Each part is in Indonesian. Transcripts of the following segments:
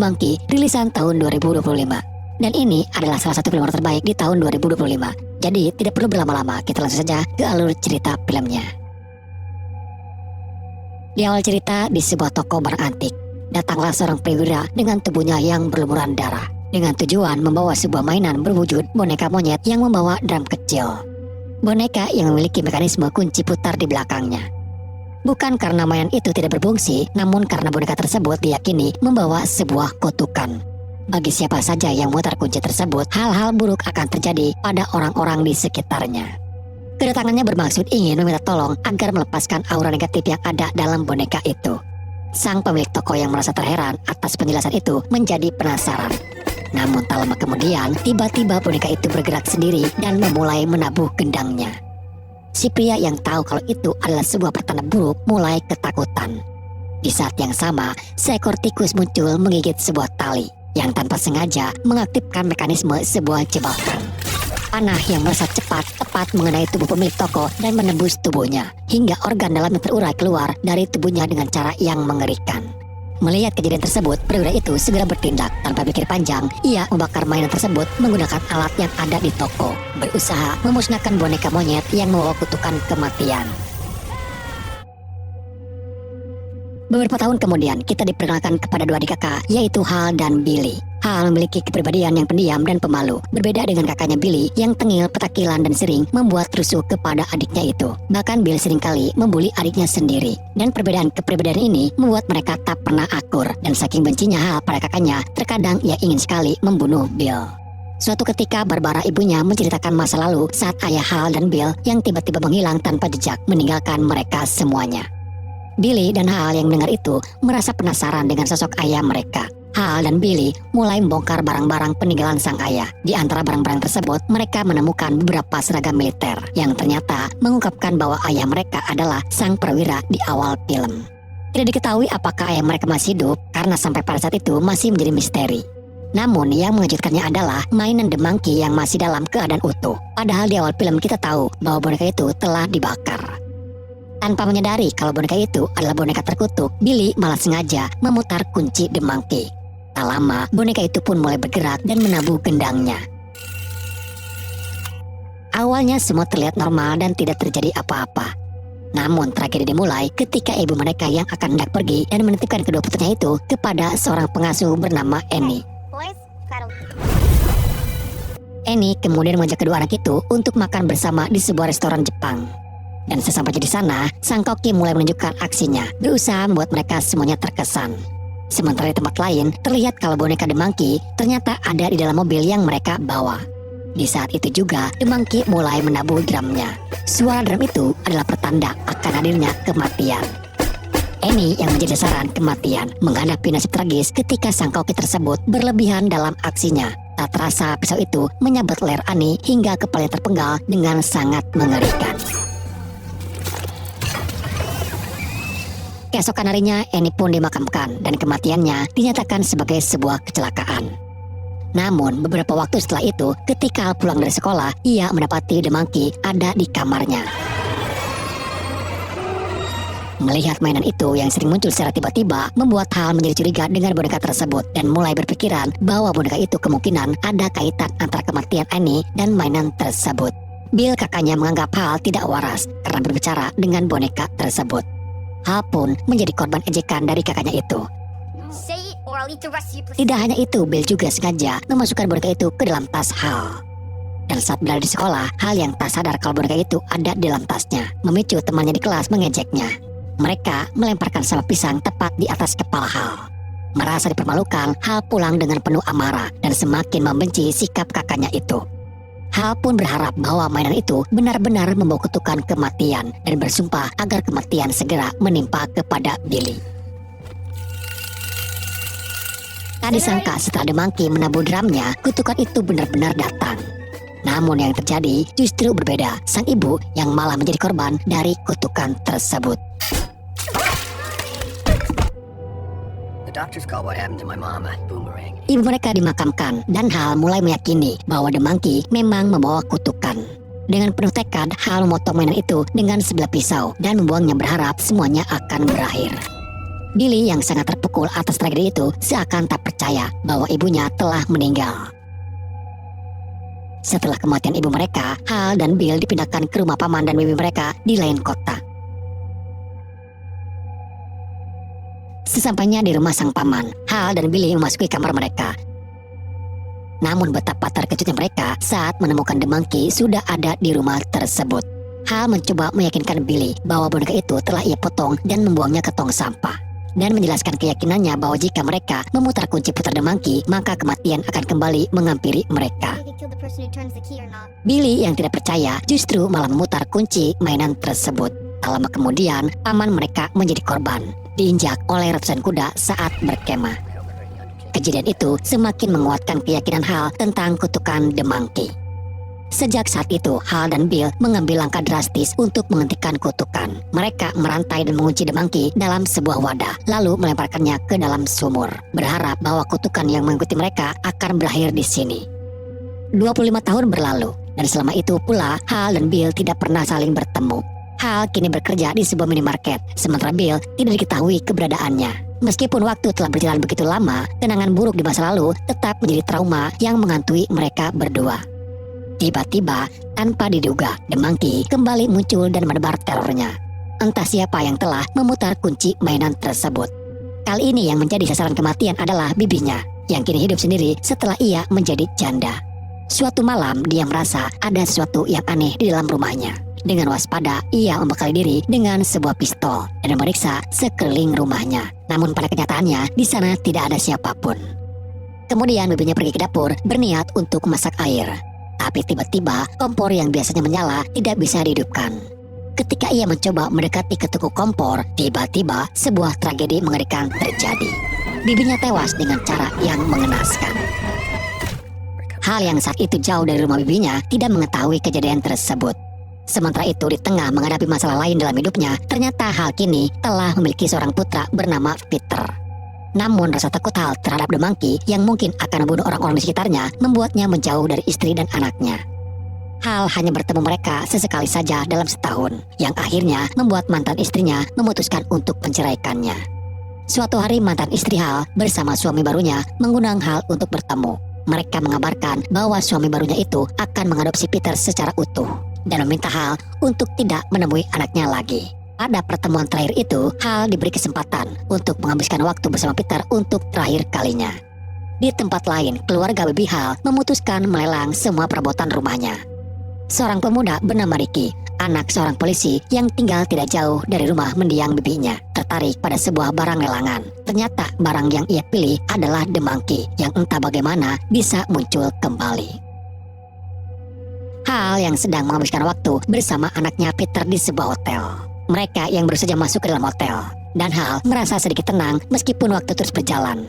Monkey rilisan tahun 2025. Dan ini adalah salah satu film horor terbaik di tahun 2025. Jadi tidak perlu berlama-lama, kita langsung saja ke alur cerita filmnya. Di awal cerita, di sebuah toko barang antik, datanglah seorang perwira dengan tubuhnya yang berlumuran darah, dengan tujuan membawa sebuah mainan berwujud boneka monyet yang membawa drum kecil. Boneka yang memiliki mekanisme kunci putar di belakangnya. Bukan karena mainan itu tidak berfungsi, namun karena boneka tersebut diyakini membawa sebuah kutukan. Bagi siapa saja yang memutar kunci tersebut, hal-hal buruk akan terjadi pada orang-orang di sekitarnya. Kedatangannya bermaksud ingin meminta tolong agar melepaskan aura negatif yang ada dalam boneka itu. Sang pemilik toko yang merasa terheran atas penjelasan itu menjadi penasaran. Namun tak lama kemudian, tiba-tiba boneka itu bergerak sendiri dan memulai menabuh gendangnya. Si pria yang tahu kalau itu adalah sebuah pertanda buruk mulai ketakutan. Di saat yang sama, seekor tikus muncul menggigit sebuah tali yang tanpa sengaja mengaktifkan mekanisme sebuah jebakan. Panah yang melesat cepat tepat mengenai tubuh pemilik toko dan menembus tubuhnya, hingga organ dalamnya terurai keluar dari tubuhnya dengan cara yang mengerikan. Melihat kejadian tersebut, perwira itu segera bertindak. Tanpa pikir panjang, ia membakar mainan tersebut menggunakan alat yang ada di toko, berusaha memusnahkan boneka monyet yang membawa kutukan kematian. Beberapa tahun kemudian, kita diperkenalkan kepada dua adik kakak, yaitu Hal dan Billy. Hal memiliki kepribadian yang pendiam dan pemalu, berbeda dengan kakaknya Billy yang tengil, petakilan, dan sering membuat rusuh kepada adiknya itu. Bahkan Bill seringkali membuli adiknya sendiri. Dan perbedaan kepribadian ini membuat mereka tak pernah akur. Dan saking bencinya Hal pada kakaknya, terkadang ia ingin sekali membunuh Bill. Suatu ketika Barbara ibunya menceritakan masa lalu saat ayah Hal dan Bill yang tiba-tiba menghilang tanpa jejak meninggalkan mereka semuanya. Billy dan Hal yang mendengar itu merasa penasaran dengan sosok ayah mereka. Hal dan Billy mulai membongkar barang-barang peninggalan sang ayah. Di antara barang-barang tersebut, mereka menemukan beberapa seragam militer yang ternyata mengungkapkan bahwa ayah mereka adalah sang perwira di awal film. Tidak diketahui apakah ayah mereka masih hidup karena sampai pada saat itu masih menjadi misteri. Namun yang mengejutkannya adalah mainan The Monkey yang masih dalam keadaan utuh. Padahal di awal film kita tahu bahwa boneka itu telah dibakar. Tanpa menyadari kalau boneka itu adalah boneka terkutuk, Billy malah sengaja memutar kunci The Monkey. Tak lama, boneka itu pun mulai bergerak dan menabuh gendangnya. Awalnya semua terlihat normal dan tidak terjadi apa-apa. Namun tragedi dimulai ketika ibu mereka yang akan hendak pergi dan menitipkan kedua putranya itu kepada seorang pengasuh bernama Annie. Annie kemudian mengajak kedua anak itu untuk makan bersama di sebuah restoran Jepang. Dan sesampainya di sana, sang koki mulai menunjukkan aksinya, berusaha membuat mereka semuanya terkesan. Sementara di tempat lain, terlihat kalau boneka The Monkey ternyata ada di dalam mobil yang mereka bawa. Di saat itu juga, The Monkey mulai menabuh drumnya. Suara drum itu adalah pertanda akan hadirnya kematian. Annie yang menjadi sasaran kematian menghadapi nasib tragis ketika sang koki tersebut berlebihan dalam aksinya. Tak terasa pisau itu menyabet leher Annie hingga kepalanya terpenggal dengan sangat mengerikan. Keesokan harinya, Annie pun dimakamkan dan kematiannya dinyatakan sebagai sebuah kecelakaan. Namun, beberapa waktu setelah itu, ketika Hal pulang dari sekolah, ia mendapati The Monkey ada di kamarnya. Melihat mainan itu yang sering muncul secara tiba-tiba, membuat Hal menjadi curiga dengan boneka tersebut dan mulai berpikiran bahwa boneka itu kemungkinan ada kaitan antara kematian Annie dan mainan tersebut. Bill kakaknya menganggap Hal tidak waras karena berbicara dengan boneka tersebut. Hal pun menjadi korban ejekan dari kakaknya itu. Tidak hanya itu, Bill juga sengaja memasukkan boneka itu ke dalam tas Hal. Dan saat berada di sekolah, Hal yang tak sadar kalau boneka itu ada di dalam tasnya, memicu temannya di kelas mengejeknya. Mereka melemparkan sampah pisang tepat di atas kepala Hal. Merasa dipermalukan, Hal pulang dengan penuh amarah dan semakin membenci sikap kakaknya itu. Hal pun berharap bahwa mainan itu benar-benar membawa kutukan kematian dan bersumpah agar kematian segera menimpa kepada Billy. Tak disangka setelah The Monkey menabuh drumnya, kutukan itu benar-benar datang. Namun yang terjadi justru berbeda, sang ibu yang malah menjadi korban dari kutukan tersebut. Ibu mereka dimakamkan dan Hal mulai meyakini bahwa The Monkey memang membawa kutukan. Dengan penuh tekad, Hal memotong mainan itu dengan sebilah pisau dan membuangnya berharap semuanya akan berakhir. Billy yang sangat terpukul atas tragedi itu seakan tak percaya bahwa ibunya telah meninggal. Setelah kematian ibu mereka, Hal dan Bill dipindahkan ke rumah paman dan bibi mereka di lain kota. Sesampainya di rumah sang paman, Hal dan Billy memasuki kamar mereka. Namun betapa terkejutnya mereka saat menemukan The Monkey sudah ada di rumah tersebut. Hal mencoba meyakinkan Billy bahwa boneka itu telah ia potong dan membuangnya ke tong sampah. Dan menjelaskan keyakinannya bahwa jika mereka memutar kunci putar The Monkey, maka kematian akan kembali menghampiri mereka. Billy yang tidak percaya justru malah memutar kunci mainan tersebut. Tak lama kemudian, paman mereka menjadi korban, diinjak oleh ratusan kuda saat berkemah. Kejadian itu semakin menguatkan keyakinan Hal tentang kutukan The Monkey. Sejak saat itu, Hal dan Bill mengambil langkah drastis untuk menghentikan kutukan. Mereka merantai dan mengunci The Monkey dalam sebuah wadah, lalu melemparkannya ke dalam sumur, berharap bahwa kutukan yang mengikuti mereka akan berakhir di sini. 25 tahun berlalu, dan selama itu pula Hal dan Bill tidak pernah saling bertemu. Hal kini bekerja di sebuah minimarket, sementara Bill tidak diketahui keberadaannya. Meskipun waktu telah berjalan begitu lama, kenangan buruk di masa lalu tetap menjadi trauma yang menghantui mereka berdua. Tiba-tiba, tanpa diduga, The Monkey kembali muncul dan menebar terornya. Entah siapa yang telah memutar kunci mainan tersebut. Kali ini yang menjadi sasaran kematian adalah bibinya, yang kini hidup sendiri setelah ia menjadi janda. Suatu malam, dia merasa ada sesuatu yang aneh di dalam rumahnya. Dengan waspada, ia membekali diri dengan sebuah pistol dan memeriksa sekeliling rumahnya. Namun pada kenyataannya, di sana tidak ada siapapun. Kemudian bibinya pergi ke dapur berniat untuk memasak air. Tapi tiba-tiba kompor yang biasanya menyala tidak bisa dihidupkan. Ketika ia mencoba mendekati ke tungku kompor, tiba-tiba sebuah tragedi mengerikan terjadi. Bibinya tewas dengan cara yang mengenaskan. Hal yang saat itu jauh dari rumah bibinya tidak mengetahui kejadian tersebut. Sementara itu di tengah menghadapi masalah lain dalam hidupnya, ternyata Hal kini telah memiliki seorang putra bernama Peter. Namun rasa takut Hal terhadap The Monkey yang mungkin akan membunuh orang-orang di sekitarnya membuatnya menjauh dari istri dan anaknya. Hal hanya bertemu mereka sesekali saja dalam setahun, yang akhirnya membuat mantan istrinya memutuskan untuk menceraikannya. Suatu hari mantan istri Hal bersama suami barunya mengundang Hal untuk bertemu. Mereka mengabarkan bahwa suami barunya itu akan mengadopsi Peter secara utuh dan meminta Hal untuk tidak menemui anaknya lagi. Pada pertemuan terakhir itu, Hal diberi kesempatan untuk menghabiskan waktu bersama Peter untuk terakhir kalinya. Di tempat lain, keluarga bibi Hal memutuskan melelang semua perabotan rumahnya. Seorang pemuda bernama Ricky, anak seorang polisi yang tinggal tidak jauh dari rumah mendiang bibinya, tertarik pada sebuah barang lelangan. Ternyata barang yang ia pilih adalah The Monkey yang entah bagaimana bisa muncul kembali. Hal yang sedang menghabiskan waktu bersama anaknya Peter di sebuah hotel. Mereka yang baru saja masuk ke dalam hotel, dan Hal merasa sedikit tenang meskipun waktu terus berjalan.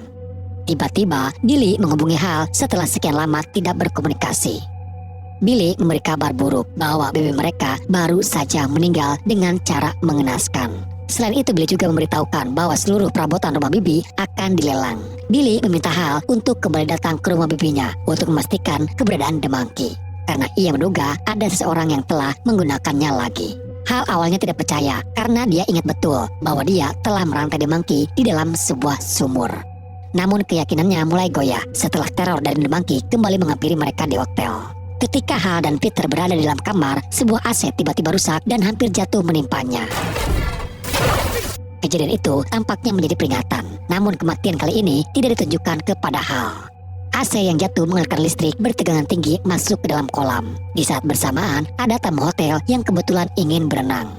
Tiba-tiba, Billy menghubungi Hal setelah sekian lama tidak berkomunikasi. Billy memberi kabar buruk bahwa bibi mereka baru saja meninggal dengan cara mengenaskan. Selain itu, Billy juga memberitahukan bahwa seluruh perabotan rumah bibi akan dilelang. Billy meminta Hal untuk kembali datang ke rumah bibinya untuk memastikan keberadaan The Monkey, karena ia menduga ada seseorang yang telah menggunakannya lagi. Hal awalnya tidak percaya karena dia ingat betul bahwa dia telah merantai The Monkey di dalam sebuah sumur. Namun keyakinannya mulai goyah setelah teror dari The Monkey kembali menghampiri mereka di hotel. Ketika Hal dan Peter berada di dalam kamar, sebuah AC tiba-tiba rusak dan hampir jatuh menimpanya. Kejadian itu tampaknya menjadi peringatan, namun kematian kali ini tidak ditujukan kepada Hal. AC yang jatuh mengalirkan listrik bertegangan tinggi masuk ke dalam kolam. Di saat bersamaan, ada tamu hotel yang kebetulan ingin berenang.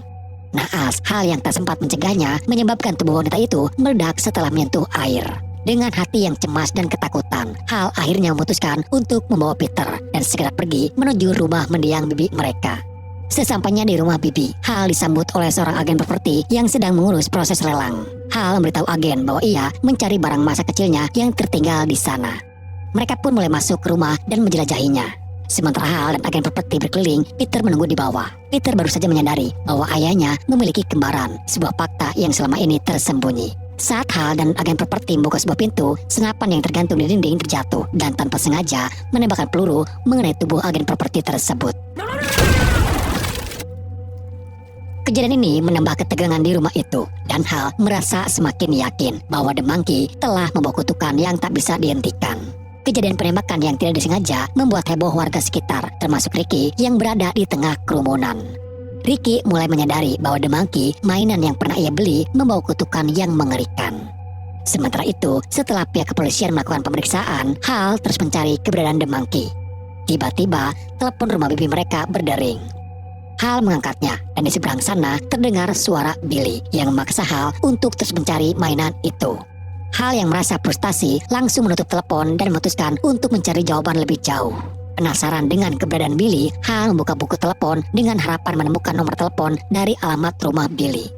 Naas, hal yang tak sempat mencegahnya menyebabkan tubuh wanita itu meledak setelah menyentuh air. Dengan hati yang cemas dan ketakutan, Hal akhirnya memutuskan untuk membawa Peter dan segera pergi menuju rumah mendiang bibi mereka. Sesampainya di rumah bibi, Hal disambut oleh seorang agen properti yang sedang mengurus proses lelang. Hal memberitahu agen bahwa ia mencari barang masa kecilnya yang tertinggal di sana. Mereka pun mulai masuk ke rumah dan menjelajahinya. Sementara Hal dan agen properti berkeliling, Peter menunggu di bawah. Peter baru saja menyadari bahwa ayahnya memiliki kembaran, sebuah fakta yang selama ini tersembunyi. Saat Hal dan agen properti membuka sebuah pintu, senapan yang tergantung di dinding terjatuh dan tanpa sengaja menembakkan peluru mengenai tubuh agen properti tersebut. Kejadian ini menambah ketegangan di rumah itu, dan Hal merasa semakin yakin bahwa The Monkey telah membawa kutukan yang tak bisa dihentikan. Kejadian penembakan yang tidak disengaja membuat heboh warga sekitar, termasuk Ricky yang berada di tengah kerumunan. Ricky mulai menyadari bahwa The Monkey, mainan yang pernah ia beli, membawa kutukan yang mengerikan. Sementara itu, setelah pihak kepolisian melakukan pemeriksaan, Hal terus mencari keberadaan The Monkey. Tiba-tiba, telepon rumah bibi mereka berdering. Hal mengangkatnya, dan di seberang sana terdengar suara Billy yang memaksa Hal untuk terus mencari mainan itu. Hal yang merasa frustasi langsung menutup telepon dan memutuskan untuk mencari jawaban lebih jauh. Penasaran dengan keberadaan Billy, Hal membuka buku telepon dengan harapan menemukan nomor telepon dari alamat rumah Billy.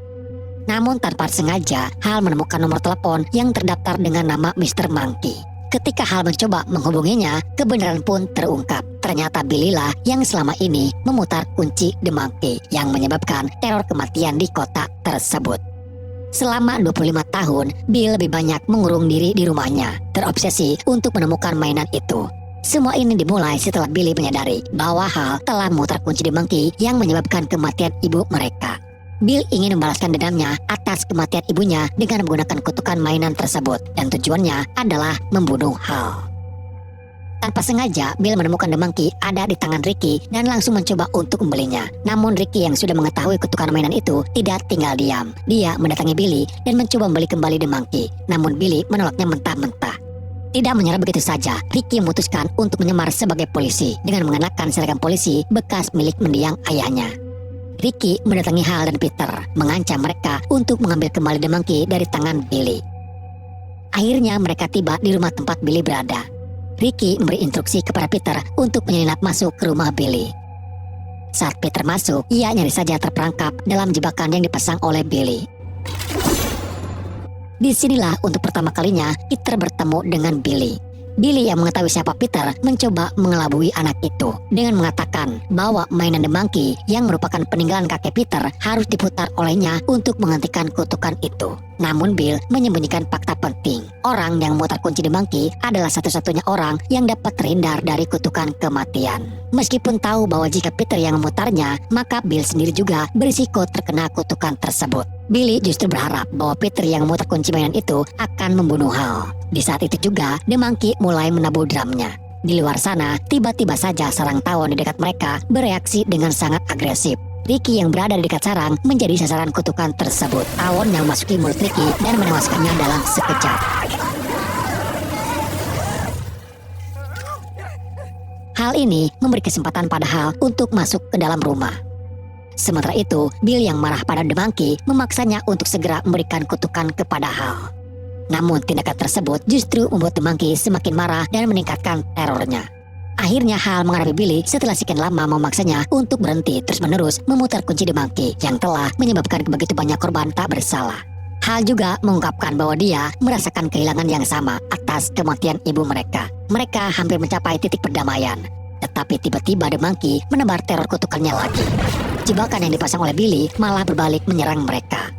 Namun tanpa sengaja, Hal menemukan nomor telepon yang terdaftar dengan nama Mr. Monkey. Ketika Hal mencoba menghubunginya, kebenaran pun terungkap. Ternyata Billy lah yang selama ini memutar kunci The Monkey yang menyebabkan teror kematian di kota tersebut. Selama 25 tahun, Bill lebih banyak mengurung diri di rumahnya, terobsesi untuk menemukan mainan itu. Semua ini dimulai setelah Billy menyadari bahwa Hal telah memutar kunci The Monkey yang menyebabkan kematian ibu mereka. Bill ingin membalaskan dendamnya atas kematian ibunya dengan menggunakan kutukan mainan tersebut, dan tujuannya adalah membunuh Hal. Tanpa sengaja, Bill menemukan The Monkey ada di tangan Ricky dan langsung mencoba untuk membelinya. Namun Ricky yang sudah mengetahui kutukan mainan itu tidak tinggal diam. Dia mendatangi Billy dan mencoba membeli kembali The Monkey. Namun Billy menolaknya mentah-mentah. Tidak menyerah begitu saja, Ricky memutuskan untuk menyamar sebagai polisi dengan mengenakan seragam polisi bekas milik mendiang ayahnya. Ricky mendatangi Hal dan Peter, mengancam mereka untuk mengambil kembali The Monkey dari tangan Billy. Akhirnya mereka tiba di rumah tempat Billy berada. Ricky memberi instruksi kepada Peter untuk menyelinap masuk ke rumah Billy. Saat Peter masuk, ia nyaris saja terperangkap dalam jebakan yang dipasang oleh Billy. Disinilah untuk pertama kalinya Peter bertemu dengan Billy. Billy yang mengetahui siapa Peter mencoba mengelabui anak itu dengan mengatakan bahwa mainan The Monkey yang merupakan peninggalan kakek Peter harus diputar olehnya untuk menghentikan kutukan itu. Namun Bill menyembunyikan fakta penting. Orang yang memutar kunci The Monkey adalah satu-satunya orang yang dapat terhindar dari kutukan kematian. Meskipun tahu bahwa jika Peter yang memutarnya, maka Bill sendiri juga berisiko terkena kutukan tersebut. Billy justru berharap bahwa Peter yang memutar kunci mainan itu akan membunuh Hal. Di saat itu juga, The Monkey mulai menabuh drumnya. Di luar sana, tiba-tiba saja sarang tawon di dekat mereka bereaksi dengan sangat agresif. Ricky yang berada di dekat sarang menjadi sasaran kutukan tersebut. Tawon yang memasuki mulut Ricky dan menewaskannya dalam sekejap. Hal ini memberi kesempatan pada Hal untuk masuk ke dalam rumah. Sementara itu, Bill yang marah pada The Monkey memaksanya untuk segera memberikan kutukan kepada Hal. Namun tindakan tersebut justru membuat The Monkey semakin marah dan meningkatkan terornya. Akhirnya Hal menghadapi Billy setelah sekian lama memaksanya untuk berhenti terus-menerus memutar kunci The Monkey yang telah menyebabkan begitu banyak korban tak bersalah. Hal juga mengungkapkan bahwa dia merasakan kehilangan yang sama atas kematian ibu mereka. Mereka hampir mencapai titik perdamaian. Tetapi tiba-tiba The Monkey menebar teror kutukannya lagi. Jebakan yang dipasang oleh Billy malah berbalik menyerang mereka.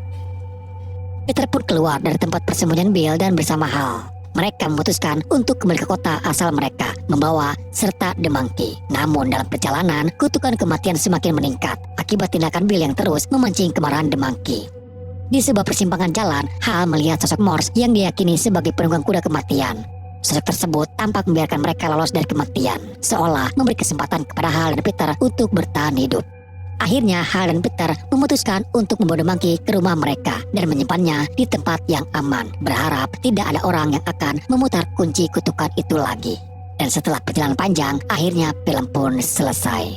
Peter pun keluar dari tempat persembunyian Bill dan bersama Hal. Mereka memutuskan untuk kembali ke kota asal mereka, membawa serta The Monkey. Namun dalam perjalanan, kutukan kematian semakin meningkat akibat tindakan Bill yang terus memancing kemarahan The Monkey. Di sebuah persimpangan jalan, Hal melihat sosok Morse yang diyakini sebagai penunggang kuda kematian. Sosok tersebut tampak membiarkan mereka lolos dari kematian, seolah memberi kesempatan kepada Hal dan Peter untuk bertahan hidup. Akhirnya Hal dan Peter memutuskan untuk membawa The Monkey ke rumah mereka dan menyimpannya di tempat yang aman, berharap tidak ada orang yang akan memutar kunci kutukan itu lagi. Dan setelah perjalanan panjang, akhirnya film pun selesai.